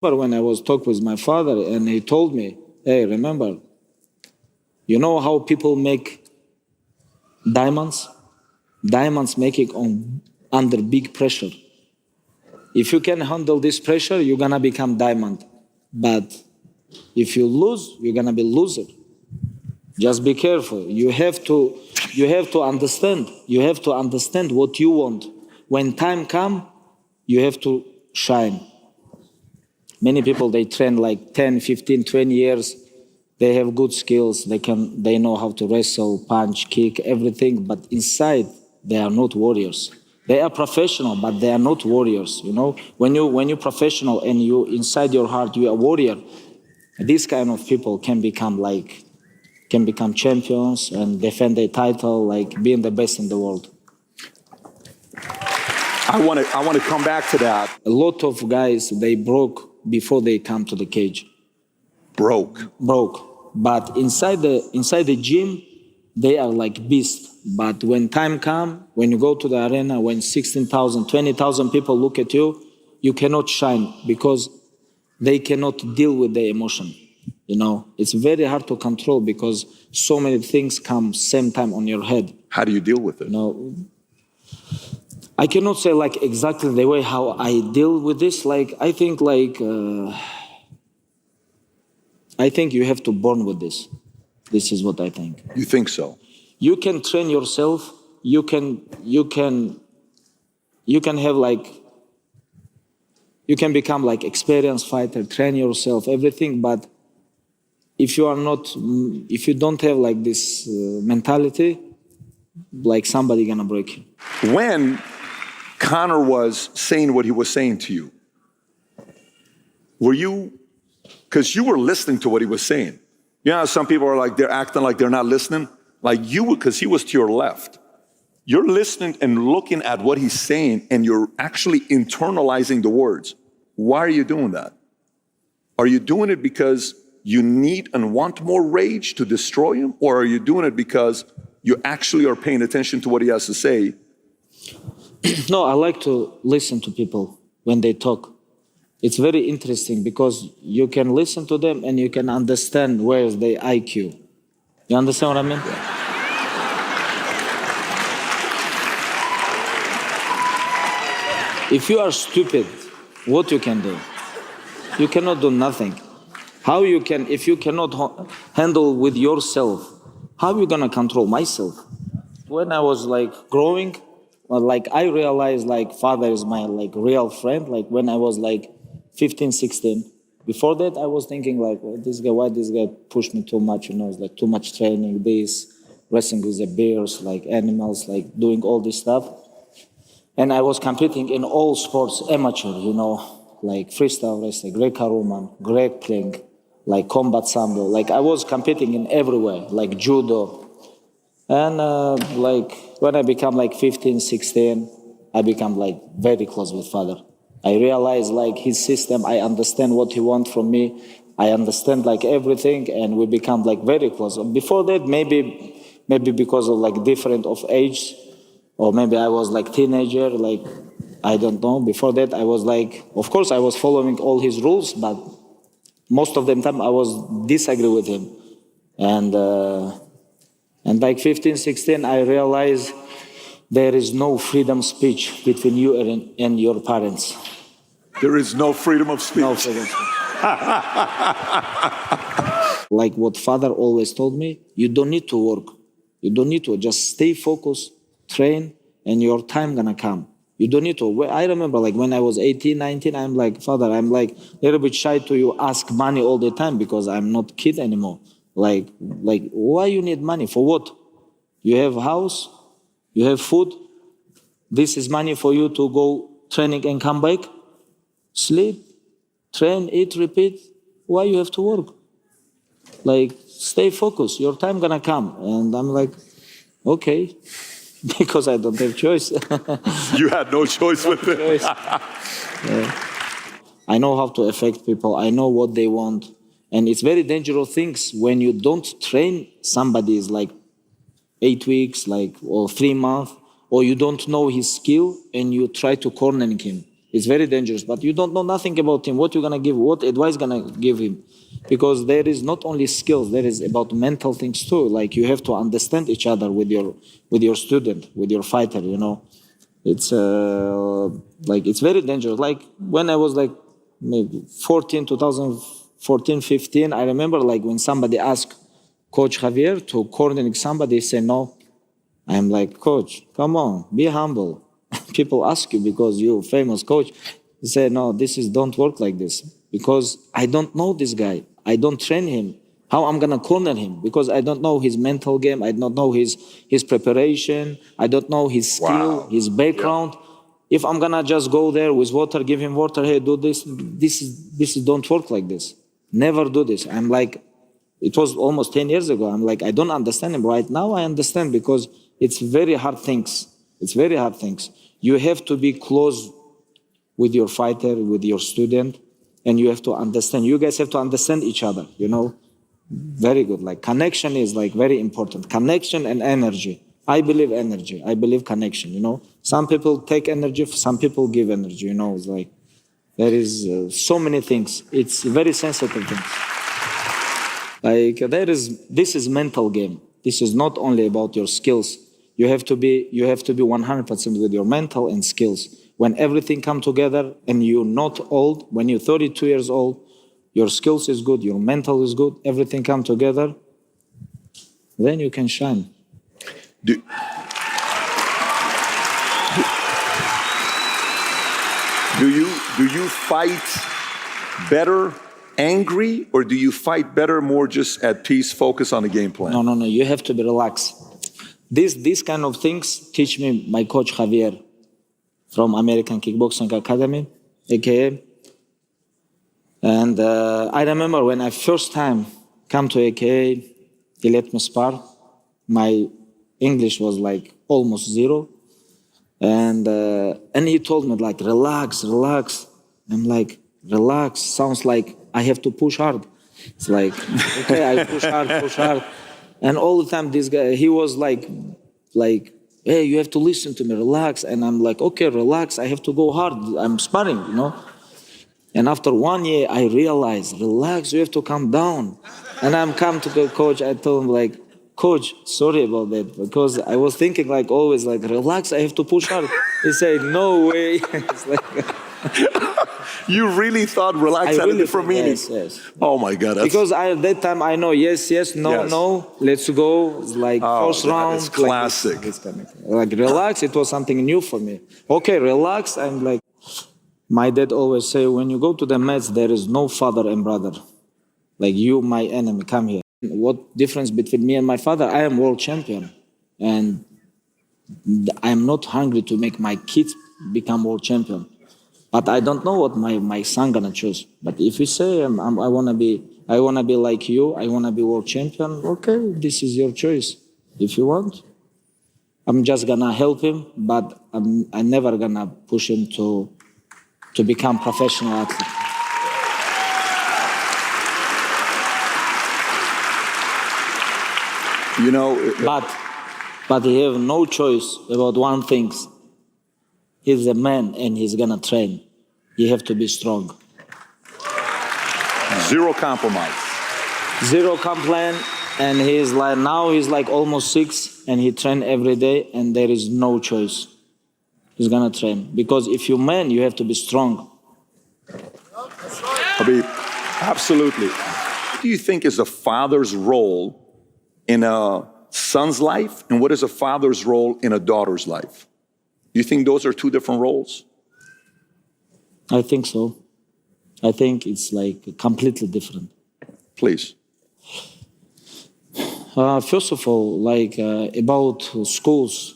But when I was talking with my father and he told me, hey, remember, you know how people make diamonds? Diamonds make it under big pressure. If you can handle this pressure, you're gonna become diamond. But if you lose, you're gonna be loser. Just be careful. You have to understand. You have to understand what you want. When time comes, you have to shine. Many people, they train like 10, 15, 20 years. They have good skills. They know how to wrestle, punch, kick, everything. But inside, they are not warriors. They are professional, but they are not warriors. You know, when you're professional and you inside your heart you are a warrior, these kind of people can become champions and defend their title, like being the best in the world. I want to come back to that. A lot of guys, they broke before they come to the cage. Broke. But inside the gym, they are like beasts. But when time comes, when you go to the arena, when 16,000, 20,000 people look at you, you cannot shine because they cannot deal with the emotion. You know, it's very hard to control because so many things come same time on your head. How do you deal with it? You know, I cannot say like exactly the way how I deal with this. Like I think you have to born with this. This is what I think. You think so? You can train yourself. You can have like, you can become like experienced fighter, train yourself, everything. But if you don't have like this mentality, like somebody gonna break you. When Conor was saying what he was saying to you, were you, because you were listening to what he was saying. You know, some people are like, they're acting like they're not listening. Like you would, because he was to your left. You're listening and looking at what he's saying, and you're actually internalizing the words. Why are you doing that? Are you doing it because you need and want more rage to destroy him? Or are you doing it because you actually are paying attention to what he has to say? No, I like to listen to people when they talk. It's very interesting because you can listen to them and you can understand where is their IQ. You understand what I mean? If you are stupid, what you can do? You cannot do nothing. How you can, if you cannot handle with yourself, how are you gonna control myself? When I was like growing, like I realized like father is my like real friend. Like when I was like 15, 16. Before that, I was thinking like, well, why this guy pushed me too much? You know, it's like too much training, this, wrestling with the bears, like animals, like doing all this stuff. And I was competing in all sports, amateur, you know, like freestyle wrestling, Greco-Roman, grappling, like combat sambo. Like I was competing in everywhere, like judo. And like when I become like 15, 16, I become like very close with father. I realize like his system, I understand what he wants from me. I understand like everything, and we become like very close. Before that, maybe because of like different of age, or maybe I was like teenager, like I don't know. Before that, I was like, of course I was following all his rules, but most of the time I was disagree with him. And like 15, 16, I realized there is no freedom of speech between you and your parents. There is no freedom of speech. No freedom of speech. Like what father always told me, you don't need to work. You don't need to, just stay focused, train, and your time gonna come. You don't need to. I remember like when I was 18, 19, I'm like, father, I'm like a little bit shy to you ask money all the time because I'm not kid anymore. Like why you need money? For what? You have house, you have food. This is money for you to go training and come back. Sleep, train, eat, repeat. Why you have to work? Like, stay focused. Your time gonna come. And I'm like, okay, because I don't have choice. You had no choice with it. Yeah. I know how to affect people. I know what they want. And it's very dangerous things when you don't train somebody is like 8 weeks, like, or 3 months, or you don't know his skill and you try to corner him. It's very dangerous, but you don't know nothing about him. What you're gonna give? What advice gonna give him? Because there is not only skills, there is about mental things too. Like you have to understand each other with your student, with your fighter. You know, it's like it's very dangerous. Like when I was like maybe 2014, 15, I remember like when somebody asked Coach Javier to corner somebody, he said no. I'm like, Coach, come on, be humble. People ask you because you're a famous coach. He said, no, don't work like this. Because I don't know this guy. I don't train him. How I'm gonna corner him? Because I don't know his mental game. I don't know his preparation. I don't know his skill, his background. If I'm gonna just go there with water, give him water, hey, do this. This is don't work like this. Never do this. I'm like, it was almost 10 years ago. I'm like, I don't understand him. Right now I understand because it's very hard things. It's very hard things. You have to be close with your fighter, with your student, and you have to understand. You guys have to understand each other, you know? Very good. Like connection is like very important. Connection and energy. I believe energy. I believe connection, you know? Some people take energy, some people give energy, you know? It's like, there is so many things. It's very sensitive things. Like this is mental game. This is not only about your skills. You have to be 100% with your mental and skills. When everything come together and you're not old, when you're 32 years old, your skills is good, your mental is good, everything come together, then you can shine. Do you fight better angry, or do you fight better more just at peace, focus on the game plan? No, you have to be relaxed. These kind of things teach me my coach Javier from American Kickboxing Academy, AKA. And I remember when I first time come to AKA, he let me spar. My English was like almost zero. And he told me like, relax. I'm like, relax, sounds like I have to push hard. It's like, okay, I push hard. And all the time, this guy, he was like, hey, you have to listen to me, relax. And I'm like, okay, relax, I have to go hard. I'm sparring, you know. And after 1 year, I realized, relax, you have to calm down. And I'm come to the coach, I told him like, Coach, sorry about that, because I was thinking like always like, relax, I have to push hard. He said, no way. It's like, you really thought relax had a different meaning? Yes. Oh my God. Because at that time I know, yes, no, let's go. It's like first round. It's classic. Like relax, it was something new for me. Okay, relax. I'm like, my dad always say, when you go to the mats, there is no father and brother. Like you, my enemy, come here. What difference between me and my father? I am world champion. And I'm not hungry to make my kids become world champion. But I don't know what my son gonna choose. But if you say I wanna be like you, I wanna be world champion, okay, this is your choice. If you want, I'm just gonna help him, but I'm never gonna push him to become professional athlete. You know, but he have no choice about one thing. He's a man and he's gonna train. You have to be strong. Zero compromise. Zero complaint, and he's like almost 6, and he train every day, and there is no choice. He's gonna train because if you're man, you have to be strong. Khabib, absolutely. What do you think is a father's role in a son's life, and what is a father's role in a daughter's life? Do you think those are two different roles? I think so. I think it's like completely different. Please. First of all, like about schools,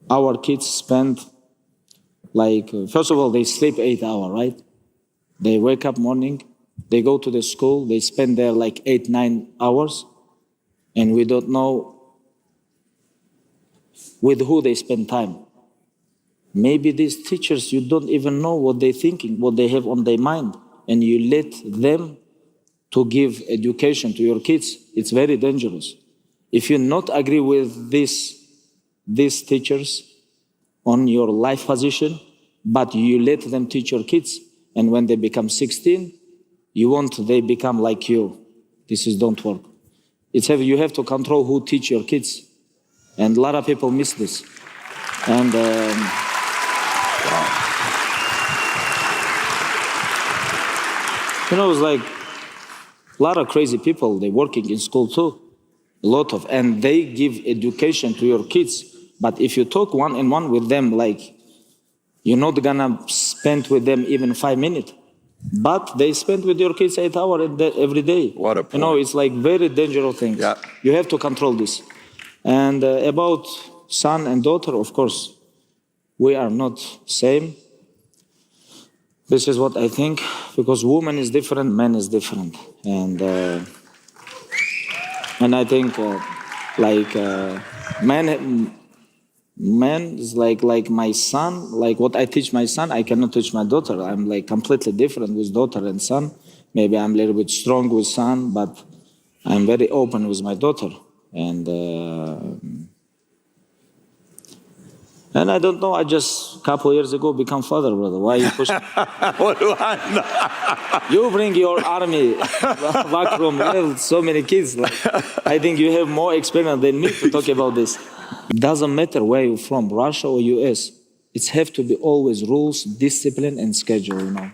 our kids spend like, first of all, they sleep 8 hours, right? They wake up morning, they go to the school, they spend there like 8, 9 hours, and we don't know with who they spend time. Maybe these teachers, you don't even know what they're thinking, what they have on their mind, and you let them to give education to your kids. It's very dangerous. If you not agree with these teachers on your life position, but you let them teach your kids. And when they become 16, you want they become like you. This is don't work. You have to control who teach your kids. And a lot of people miss this. And you know, it's like a lot of crazy people, they're working in school too. A lot of, and they give education to your kids. But if you talk one-on-one with them, like, you're not gonna spend with them even 5 minutes. But they spend with your kids 8 hours every day. What a point. You know, it's like very dangerous thing. Yeah. You have to control this. And about son and daughter, of course, we are not same. This is what I think, because woman is different, man is different. And I think man is like my son, like what I teach my son, I cannot teach my daughter. I'm like completely different with daughter and son. Maybe I'm a little bit strong with son, but I'm very open with my daughter. And I don't know, I just a couple years ago become father, brother. Why you push me? What do I know? You bring your army back from so many kids. Like, I think you have more experience than me to talk about this. It doesn't matter where you're from, Russia or US. It have to be always rules, discipline, and schedule, you know.